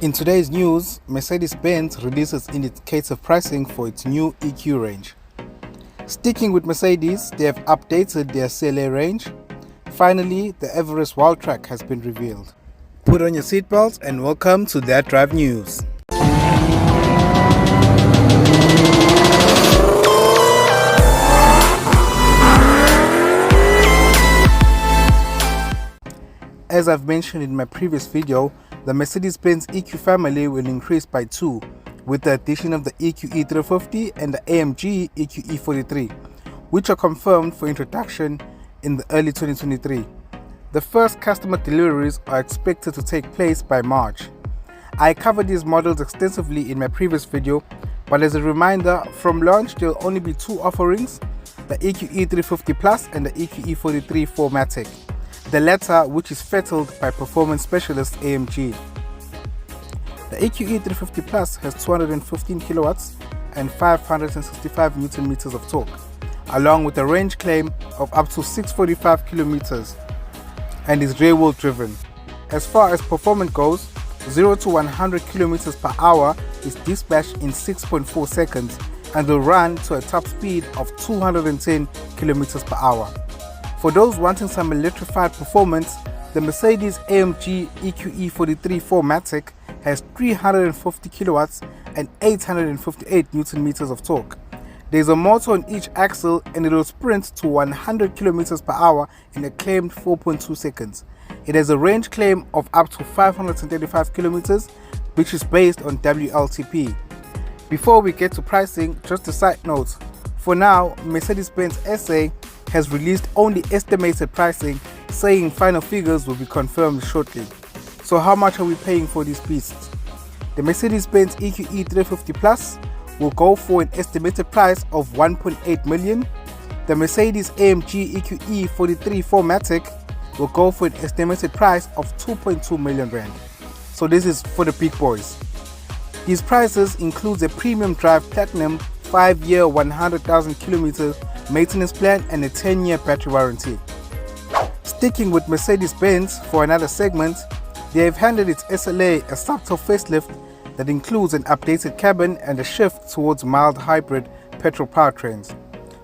In today's news, Mercedes-Benz releases indicative pricing for its new EQ range. Sticking with Mercedes, they have updated their CLA range. Finally, the Everest Wildtrack has been revealed. Put on your seatbelts and welcome to That Drive News. As I've mentioned in my previous video, the Mercedes-Benz EQ family will increase by 2 with the addition of the EQE 350 and the AMG EQE 43, which are confirmed for introduction in the early 2023. The first customer deliveries are expected to take place by March. I covered these models extensively in my previous video, but as a reminder, from launch there will only be 2 offerings, the EQE 350 Plus and the EQE 43 4MATIC. The latter which is fettled by performance specialist AMG. The EQE 350 Plus has 215 kilowatts and 565 Newton meters of torque, along with a range claim of up to 645 kilometers and is rear-wheel driven. As far as performance goes, 0 to 100 kilometers per hour is dispatched in 6.4 seconds and will run to a top speed of 210 kilometers per hour. For those wanting some electrified performance, the Mercedes-AMG EQE 43 4MATIC has 350 kilowatts and 858 Newton meters of torque. There is a motor on each axle and it will sprint to 100 kilometers per hour in a claimed 4.2 seconds. It has a range claim of up to 535 kilometers, which is based on WLTP. Before we get to pricing, just a side note. For now, Mercedes-Benz SA has released only estimated pricing, saying final figures will be confirmed shortly. So how much are we paying for these beasts? The Mercedes-Benz EQE 350 Plus will go for an estimated price of 1.8 million. The Mercedes-AMG EQE 43 4MATIC will go for an estimated price of 2.2 million rand. So this is for the big boys. These prices include a premium drive platinum 5-year 100,000 kilometers maintenance plan and a 10-year battery warranty. Sticking with Mercedes-Benz for another segment, they have handed its SLA a subtle facelift that includes an updated cabin and a shift towards mild hybrid petrol powertrains.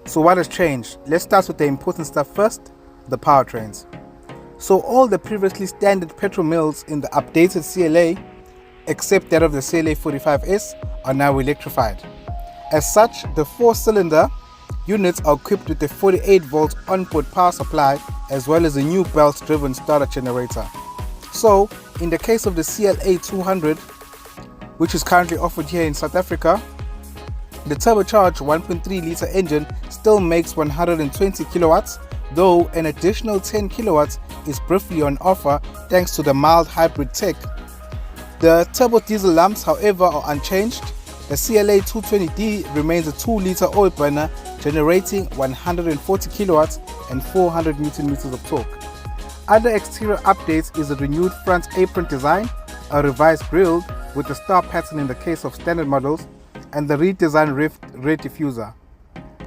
So what has changed? Let's start with the important stuff first, the powertrains. So all the previously standard petrol mills in the updated CLA, except that of the CLA 45S, are now electrified. As such, the 4-cylinder units are equipped with a 48-volt onboard power supply as well as a new belt-driven starter generator. So, in the case of the CLA 200, which is currently offered here in South Africa, the turbocharged 1.3-litre engine still makes 120 kilowatts, though an additional 10 kilowatts is briefly on offer thanks to the mild hybrid tech. The turbo diesel lamps, however, are unchanged. The CLA 220D remains a 2-litre oil burner generating 140 kilowatts and 400 Newton meters of torque. Other exterior updates is a renewed front apron design, a revised grille with a star pattern in the case of standard models, and the redesigned rear diffuser.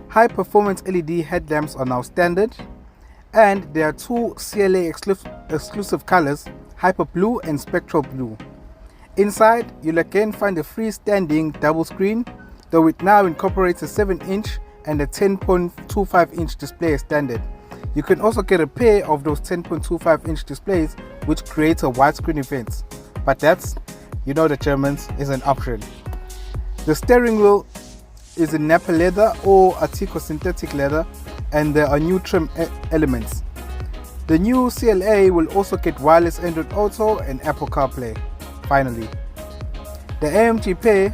High performance LED headlamps are now standard, and there are 2 CLA exclusive colors, Hyper Blue and Spectral Blue. Inside, you'll again find a freestanding double screen, though it now incorporates a 7-inch and a 10.25-inch display as standard. You can also get a pair of those 10.25-inch displays, which creates a widescreen event. But that's, you know the Germans, is an option. The steering wheel is in Napa leather or Artico synthetic leather, and there are new trim elements. The new CLA will also get wireless Android Auto and Apple CarPlay. Finally, the AMG pair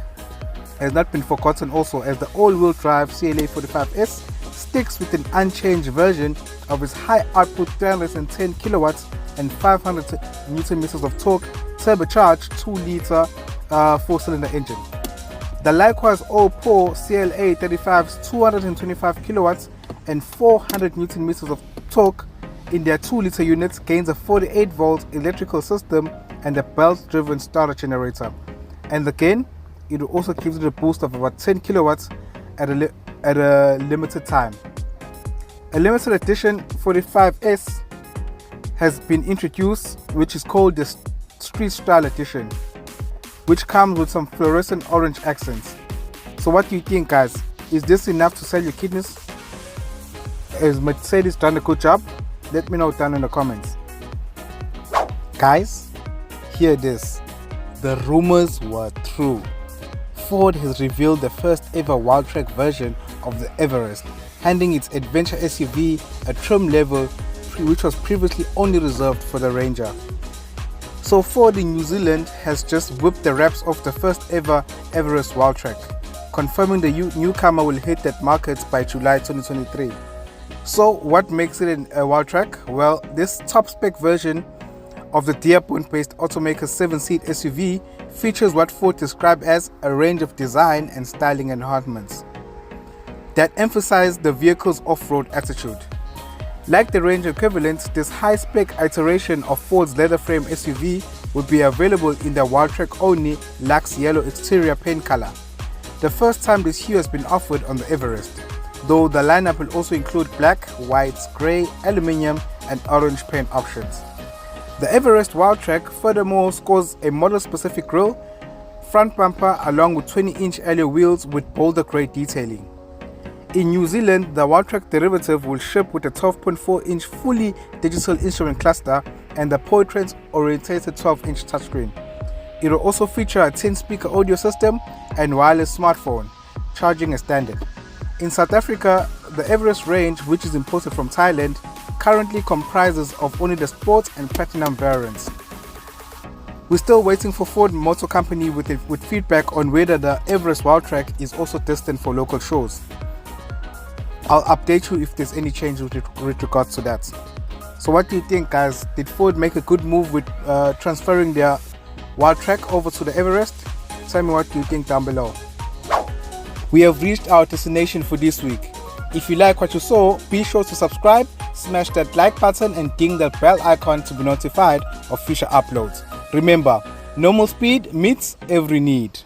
has not been forgotten also, as the all-wheel drive CLA 45S sticks with an unchanged version of its high output 310 kilowatts and 500 Newton meters of torque turbocharged 2-litre 4-cylinder engine. The likewise all-poor CLA 35's 225 kilowatts and 400 Newton meters of torque in their 2-litre units gains a 48-volt electrical system and a belt-driven starter generator. And again, it also gives it a boost of about 10 kilowatts at a limited time. A limited edition 45S has been introduced, which is called the Street Style Edition. which comes with some fluorescent orange accents. So what do you think, guys? Is this enough to sell your kidneys? Has Mercedes done a good job? Let me know down in the comments. Guys, hear this. The rumors were true. Ford has revealed the first ever Wildtrack version of the Everest, handing its adventure SUV a trim level which was previously only reserved for the Ranger. So Ford in New Zealand has just whipped the wraps off the first ever Everest Wildtrack, confirming the newcomer will hit that market by July 2023. So what makes it a Wildtrack? Well, this top spec version of the Dearborn-based automaker's 7-seat SUV features what Ford described as a range of design and styling enhancements that emphasize the vehicle's off-road attitude. Like the Ranger equivalent, this high-spec iteration of Ford's leather frame SUV will be available in the Wildtrack only Lux yellow exterior paint color, the first time this hue has been offered on the Everest, though the lineup will also include black, white, grey, aluminium and orange paint options. The Everest Wildtrack furthermore scores a model-specific grille, front bumper along with 20-inch alloy wheels with boulder grey detailing. In New Zealand, the Wildtrack derivative will ship with a 12.4-inch fully digital instrument cluster and the Powertrain-oriented 12-inch touchscreen. It will also feature a 10-speaker audio system and wireless smartphone, charging as standard. In South Africa, the Everest range, which is imported from Thailand, currently comprises of only the Sport and Platinum variants. We're still waiting for Ford Motor Company with feedback on whether the Everest Wildtrack is also destined for local shows. I'll update you if there's any change with regards to that. So what do you think, guys? Did Ford make a good move with transferring their Wildtrack over to the Everest? Tell me what you think down below. We have reached our destination for this week. If you like what you saw, be sure to subscribe, smash that like button and ding that bell icon to be notified of future uploads. Remember, normal speed meets every need.